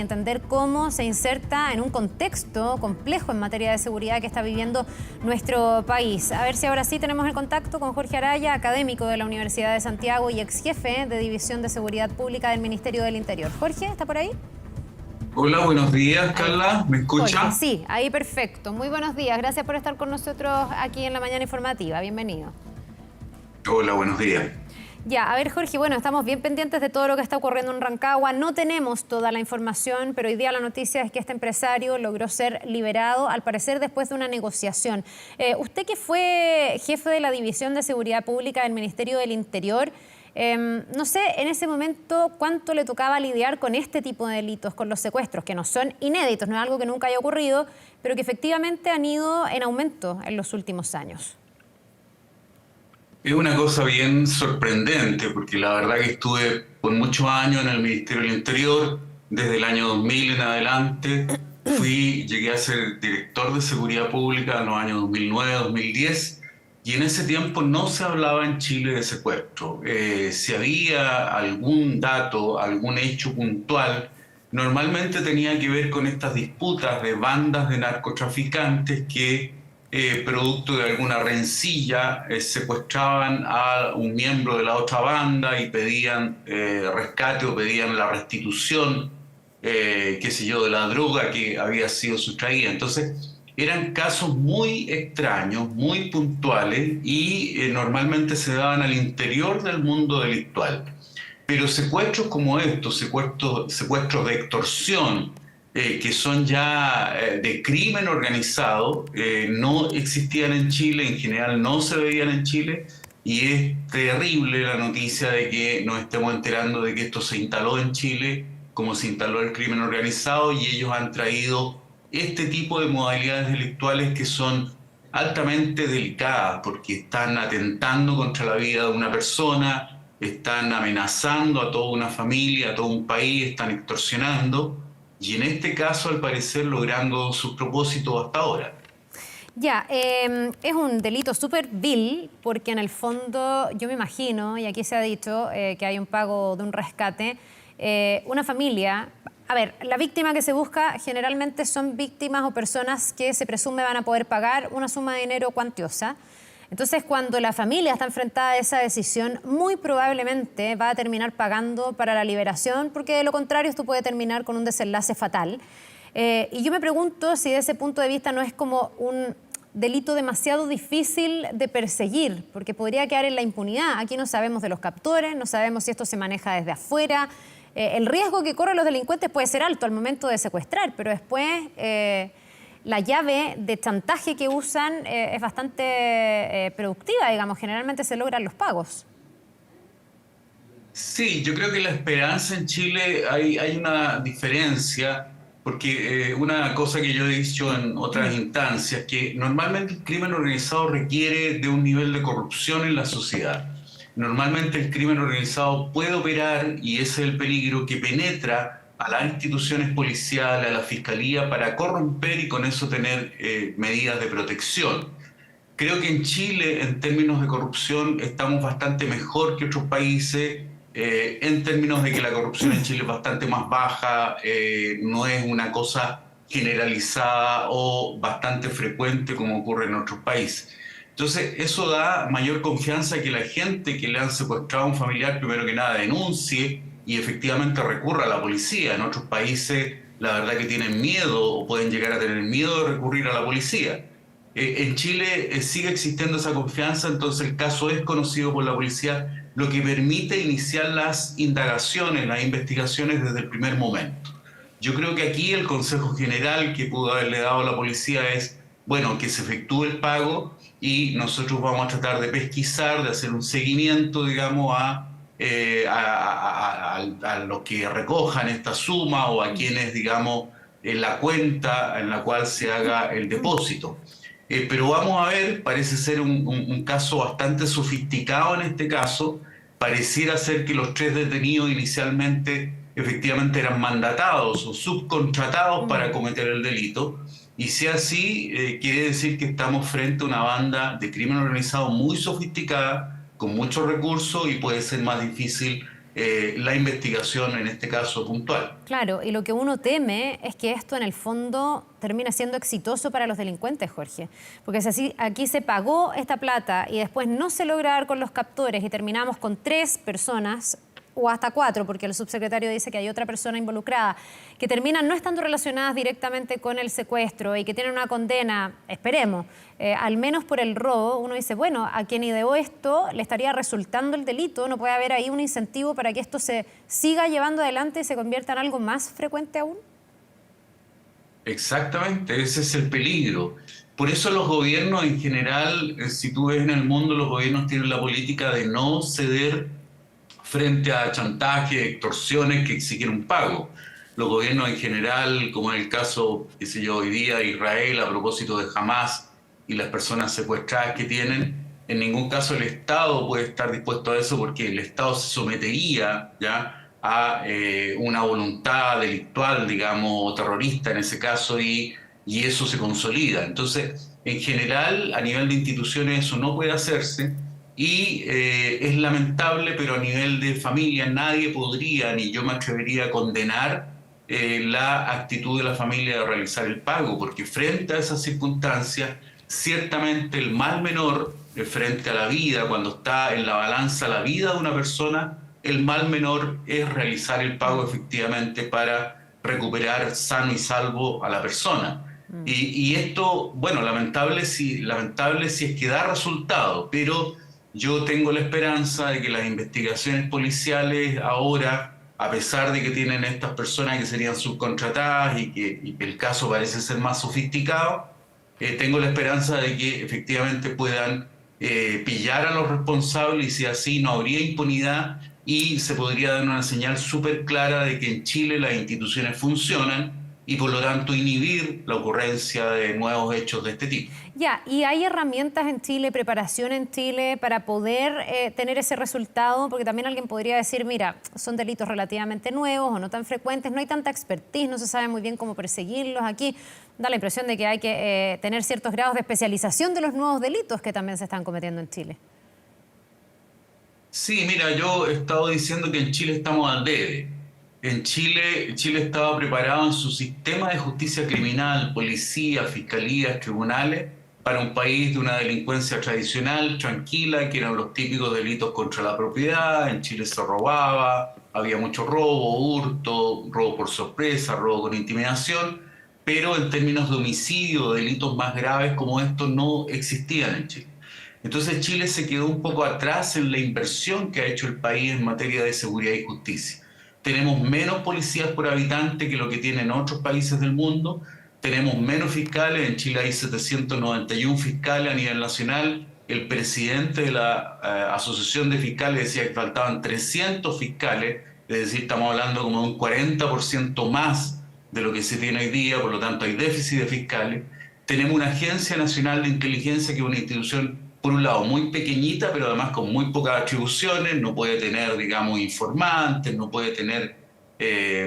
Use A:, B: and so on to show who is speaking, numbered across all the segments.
A: entender cómo se inserta en un contexto complejo en materia de seguridad que está viviendo nuestro país. A ver si ahora sí tenemos el contacto con Jorge Araya, académico de la Universidad de Santiago y ex jefe de División de Seguridad Pública del Ministerio del Interior. Jorge, ¿está por ahí?
B: Hola, buenos días, Carla. ¿Me escucha?
A: Jorge, sí, ahí perfecto. Muy buenos días. Gracias por estar con nosotros aquí en la mañana informativa. Bienvenido.
B: Hola, buenos días.
A: Ya, a ver, Jorge, bueno, estamos bien pendientes de todo lo que está ocurriendo en Rancagua. No tenemos toda la información, pero hoy día la noticia es que este empresario logró ser liberado, al parecer después de una negociación. Usted que fue jefe de la División de Seguridad Pública del Ministerio del Interior, no sé en ese momento cuánto le tocaba lidiar con este tipo de delitos, con los secuestros, que no son inéditos, no es algo que nunca haya ocurrido, pero que efectivamente han ido en aumento en los últimos años.
B: Es una cosa bien sorprendente porque la verdad que estuve por muchos años en el Ministerio del Interior, desde el año 2000 en adelante. Llegué a ser director de Seguridad Pública en los años 2009, 2010, y en ese tiempo no se hablaba en Chile de secuestro. Si había algún dato, algún hecho puntual, normalmente tenía que ver con estas disputas de bandas de narcotraficantes que producto de alguna rencilla, secuestraban a un miembro de la otra banda y pedían rescate o pedían la restitución, qué sé yo, de la droga que había sido sustraída. Entonces, eran casos muy extraños, muy puntuales y normalmente se daban al interior del mundo delictual. Pero secuestros como estos, secuestros de extorsión, que son ya de crimen organizado, no existían en Chile, en general no se veían en Chile, y es terrible la noticia de que nos estemos enterando de que esto se instaló en Chile, como se instaló el crimen organizado, y ellos han traído este tipo de modalidades delictuales que son altamente delicadas, porque están atentando contra la vida de una persona, están amenazando a toda una familia, a todo un país, están extorsionando, y en este caso, al parecer, logrando sus propósitos hasta ahora.
A: Ya, es un delito súper vil porque en el fondo yo me imagino, y aquí se ha dicho que hay un pago de un rescate, una familia. A ver, la víctima que se busca generalmente son víctimas o personas que se presume van a poder pagar una suma de dinero cuantiosa. Entonces, cuando la familia está enfrentada a esa decisión, muy probablemente va a terminar pagando para la liberación, porque de lo contrario esto puede terminar con un desenlace fatal. Y yo me pregunto si desde ese punto de vista no es como un delito demasiado difícil de perseguir, porque podría quedar en la impunidad. Aquí no sabemos de los captores, no sabemos si esto se maneja desde afuera. El riesgo que corren los delincuentes puede ser alto al momento de secuestrar, pero después la llave de chantaje que usan es bastante productiva, digamos. Generalmente se logran los pagos.
B: Sí, yo creo que la esperanza en Chile hay una diferencia, porque una cosa que yo he dicho en otras instancias, que normalmente el crimen organizado requiere de un nivel de corrupción en la sociedad. Normalmente el crimen organizado puede operar, y ese es el peligro, que penetra a las instituciones policiales, a la fiscalía, para corromper y con eso tener medidas de protección. Creo que en Chile, en términos de corrupción, estamos bastante mejor que otros países, en términos de que la corrupción en Chile es bastante más baja, no es una cosa generalizada o bastante frecuente como ocurre en otros países. Entonces, eso da mayor confianza que la gente que le han secuestrado a un familiar, primero que nada, denuncie y efectivamente recurra a la policía. En otros países, la verdad que tienen miedo o pueden llegar a tener miedo de recurrir a la policía. En Chile sigue existiendo esa confianza, entonces el caso es conocido por la policía, lo que permite iniciar las indagaciones, las investigaciones desde el primer momento. Yo creo que aquí el consejo general que pudo haberle dado a la policía es, bueno, que se efectúe el pago y nosotros vamos a tratar de pesquisar, de hacer un seguimiento, digamos, a los que recojan esta suma o a quienes, digamos, en la cuenta en la cual se haga el depósito. Pero vamos a ver, parece ser un caso bastante sofisticado en este caso. Pareciera ser que los 3 detenidos inicialmente efectivamente eran mandatados o subcontratados para cometer el delito. Y si así, quiere decir que estamos frente a una banda de crimen organizado muy sofisticada, con muchos recursos, y puede ser más difícil la investigación en este caso puntual.
A: Claro, y lo que uno teme es que esto en el fondo termine siendo exitoso para los delincuentes, Jorge. Porque si así, aquí se pagó esta plata y después no se logra dar con los captores y terminamos con 3 personas o hasta 4, porque el subsecretario dice que hay otra persona involucrada, que terminan no estando relacionadas directamente con el secuestro y que tienen una condena, esperemos, al menos por el robo, uno dice, bueno, a quien ideó esto le estaría resultando el delito, no puede haber ahí un incentivo para que esto se siga llevando adelante y se convierta en algo más frecuente aún.
B: Exactamente, ese es el peligro. Por eso los gobiernos en general, si tú ves en el mundo, los gobiernos tienen la política de no ceder frente a chantaje, extorsiones que exigen un pago. Los gobiernos en general, como en el caso, qué sé yo, hoy día de Israel, a propósito de Hamas y las personas secuestradas que tienen, en ningún caso el Estado puede estar dispuesto a eso porque el Estado se sometería ya a una voluntad delictual, digamos, o terrorista en ese caso, y eso se consolida. Entonces, en general, a nivel de instituciones eso no puede hacerse. Y es lamentable, pero a nivel de familia nadie podría, ni yo me atrevería a condenar la actitud de la familia de realizar el pago, porque frente a esas circunstancias, ciertamente el mal menor frente a la vida, cuando está en la balanza la vida de una persona, el mal menor es realizar el pago efectivamente para recuperar sano y salvo a la persona. Y esto, bueno, lamentable si es que da resultado, pero yo tengo la esperanza de que las investigaciones policiales ahora, a pesar de que tienen estas personas que serían subcontratadas y que el caso parece ser más sofisticado, tengo la esperanza de que efectivamente puedan pillar a los responsables y si así no habría impunidad y se podría dar una señal súper clara de que en Chile las instituciones funcionan y por lo tanto inhibir la ocurrencia de nuevos hechos de este tipo.
A: Ya, ¿y hay herramientas en Chile, preparación en Chile para poder tener ese resultado? Porque también alguien podría decir, mira, son delitos relativamente nuevos o no tan frecuentes, no hay tanta expertise, no se sabe muy bien cómo perseguirlos. Aquí da la impresión de que hay que tener ciertos grados de especialización de los nuevos delitos que también se están cometiendo en Chile.
B: Sí, mira, yo he estado diciendo que en Chile estamos al debe. Chile estaba preparado en su sistema de justicia criminal, policía, fiscalías, tribunales, para un país de una delincuencia tradicional, tranquila, que eran los típicos delitos contra la propiedad. En Chile se robaba, había mucho robo, hurto, robo por sorpresa, robo con intimidación, pero en términos de homicidio, delitos más graves como estos no existían en Chile. Entonces Chile se quedó un poco atrás en la inversión que ha hecho el país en materia de seguridad y justicia. Tenemos menos policías por habitante que lo que tienen otros países del mundo, tenemos menos fiscales, en Chile hay 791 fiscales a nivel nacional, el presidente de la Asociación de Fiscales decía que faltaban 300 fiscales, es decir, estamos hablando como de un 40% más de lo que se tiene hoy día, por lo tanto hay déficit de fiscales. Tenemos una Agencia Nacional de Inteligencia que es una institución, por un lado, muy pequeñita, pero además con muy pocas atribuciones, no puede tener, digamos, informantes, no puede tener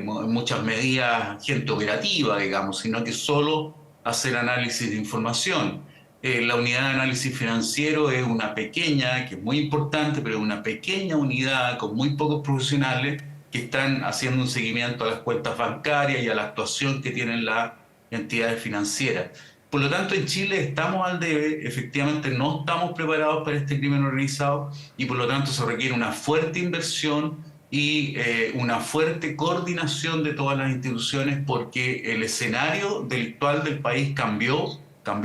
B: muchas medidas, gente operativa, digamos, sino que solo hacer análisis de información. La unidad de análisis financiero es una pequeña, que es muy importante, pero es una pequeña unidad con muy pocos profesionales que están haciendo un seguimiento a las cuentas bancarias y a la actuación que tienen las entidades financieras. Por lo tanto, en Chile estamos al debe, efectivamente no estamos preparados para este crimen organizado y por lo tanto se requiere una fuerte inversión y una fuerte coordinación de todas las instituciones porque el escenario delictual del país cambió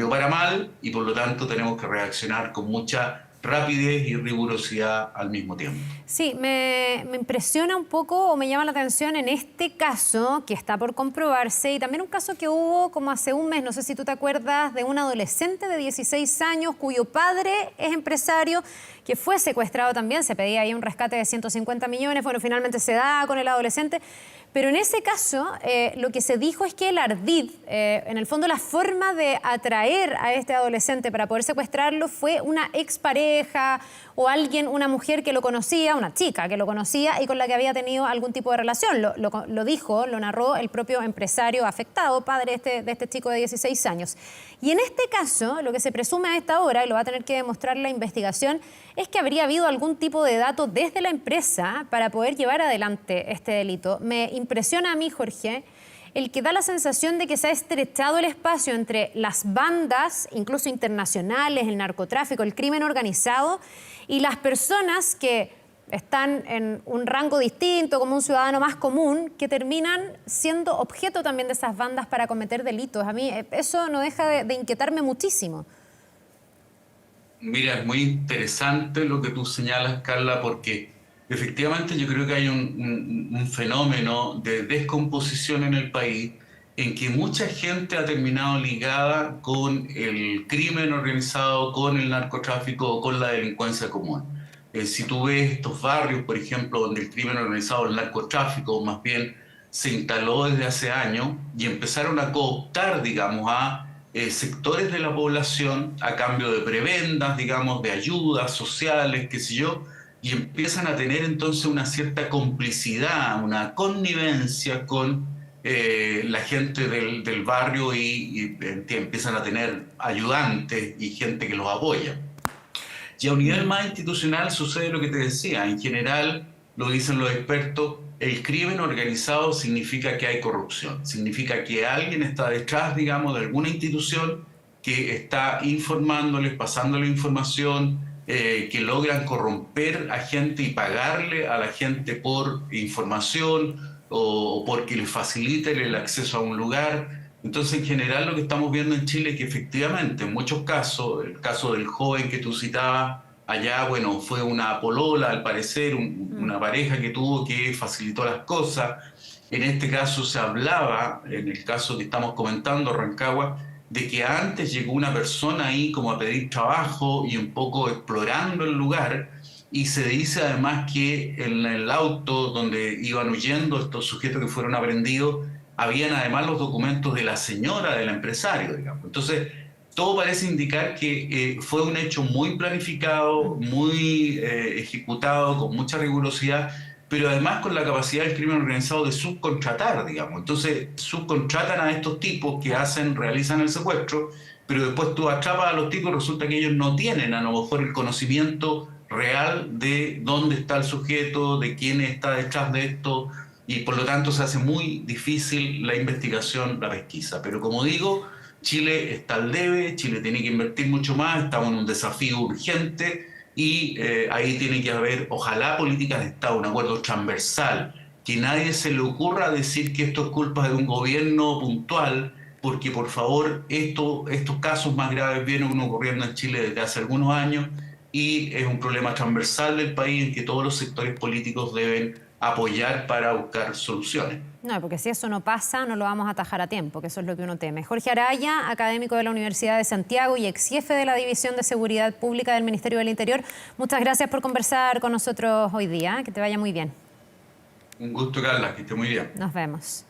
B: para mal y por lo tanto tenemos que reaccionar con mucha rapidez y rigurosidad al mismo tiempo.
A: Sí, me impresiona un poco o me llama la atención en este caso que está por comprobarse y también un caso que hubo como hace un mes, no sé si tú te acuerdas, de un adolescente de 16 años cuyo padre es empresario, que fue secuestrado también, se pedía ahí un rescate de 150 millones, bueno, finalmente se da con el adolescente, Pero en ese caso, lo que se dijo es que el ardid, en el fondo la forma de atraer a este adolescente para poder secuestrarlo fue una expareja o alguien, una mujer que lo conocía, una chica que lo conocía y con la que había tenido algún tipo de relación. Lo dijo, lo narró el propio empresario afectado, padre de este chico de 16 años. Y en este caso, lo que se presume a esta hora, y lo va a tener que demostrar la investigación, es que habría habido algún tipo de dato desde la empresa para poder llevar adelante este delito. Me impresiona a mí, Jorge, el que da la sensación de que se ha estrechado el espacio entre las bandas, incluso internacionales, el narcotráfico, el crimen organizado, y las personas que están en un rango distinto, como un ciudadano más común, que terminan siendo objeto también de esas bandas para cometer delitos. A mí eso no deja de inquietarme muchísimo.
B: Mira, es muy interesante lo que tú señalas, Carla, porque efectivamente yo creo que hay un fenómeno de descomposición en el país en que mucha gente ha terminado ligada con el crimen organizado, con el narcotráfico, con la delincuencia común. Si tú ves estos barrios, por ejemplo, donde el crimen organizado, el narcotráfico más bien, se instaló desde hace años y empezaron a cooptar, digamos, a sectores de la población a cambio de prebendas, digamos, de ayudas sociales, qué sé yo, y empiezan a tener entonces una cierta complicidad, una connivencia con la gente del barrio y empiezan a tener ayudantes y gente que los apoya. Y a un nivel más institucional sucede lo que te decía. En general, lo dicen los expertos, el crimen organizado significa que hay corrupción, significa que alguien está detrás, digamos, de alguna institución que está informándoles, pasándole información, que logran corromper a gente y pagarle a la gente por información o porque les faciliten el acceso a un lugar. Entonces, en general, lo que estamos viendo en Chile es que efectivamente, en muchos casos, el caso del joven que tú citabas, allá, bueno, fue una polola, al parecer, una pareja que tuvo que facilitó las cosas. En este caso se hablaba, en el caso que estamos comentando, Rancagua, de que antes llegó una persona ahí como a pedir trabajo y un poco explorando el lugar, y se dice además que en el auto donde iban huyendo estos sujetos que fueron aprendidos, habían además los documentos de la señora del empresario, digamos. Entonces, todo parece indicar que fue un hecho muy planificado, muy ejecutado, con mucha rigurosidad, pero además con la capacidad del crimen organizado de subcontratar, digamos. Entonces, subcontratan a estos tipos que realizan el secuestro, pero después tú atrapas a los tipos y resulta que ellos no tienen a lo mejor el conocimiento real de dónde está el sujeto, de quién está detrás de esto, y por lo tanto se hace muy difícil la investigación, la pesquisa. Pero como digo, Chile está al debe, Chile tiene que invertir mucho más, estamos en un desafío urgente y ahí tiene que haber, ojalá, políticas de Estado, un acuerdo transversal, que nadie se le ocurra decir que esto es culpa de un gobierno puntual, porque por favor estos casos más graves vienen ocurriendo en Chile desde hace algunos años y es un problema transversal del país en que todos los sectores políticos deben apoyar para buscar soluciones.
A: No, porque si eso no pasa, no lo vamos a atajar a tiempo, que eso es lo que uno teme. Jorge Araya, académico de la Universidad de Santiago y ex jefe de la División de Seguridad Pública del Ministerio del Interior, muchas gracias por conversar con nosotros hoy día. Que te vaya muy bien.
B: Un gusto, Carla, que esté muy bien.
A: Nos vemos.